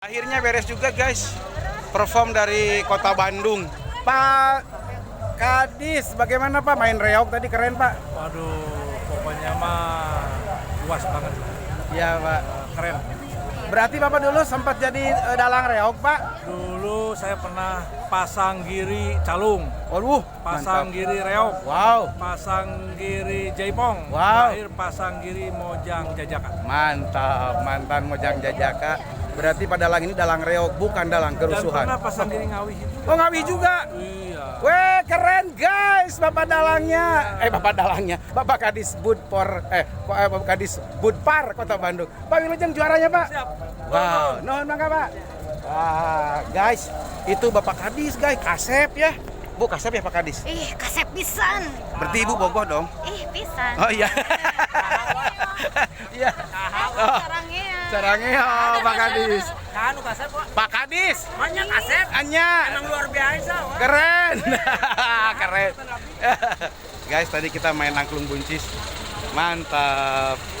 Akhirnya beres juga guys, perform dari kota Bandung. Pak Kadis, bagaimana Pak main reog tadi, keren Pak? Waduh, pokoknya mah puas banget. Iya Pak. Keren. Berarti Bapak dulu sempat jadi dalang reog Pak? Dulu saya pernah pasang giri calung, Waduh, pasang mantap. giri reog, Wow, pasang giri jaipong, Wow. terakhir pasang giri mojang jajakan. mantap, mantan Mojang Jajaka. Berarti pada dalang ini dalang reog, bukan dalang Dan kerusuhan. pernah pasang giri ngawi itu. Oh Ngawi juga? Iya. Weh, keren guys, Bapak dalangnya. Bapak dalangnya, Bapak Kadis Budpor, Bapak Kadis Budpar Kota Bandung. Pak Wilujeng juaranya Pak. Siap. Wow, nuhun mangga Pak. Wah, guys, itu Bapak Kadis guys, kasep ya. Bu, kasep ya Pak Kadis? Ih, kasep pisan. Berarti Ibu bogoh dong? Ih, pisan. Oh iya. Iya. Oh, Sarangnya. sarangnya oh, Pak Kadis. Anu kasep, Pak. Pak Kadis. Banyak kasep. Anya. Emang luar biasa, Pak. Keren. Keren. Guys, tadi kita main angklung buncis. Mantap.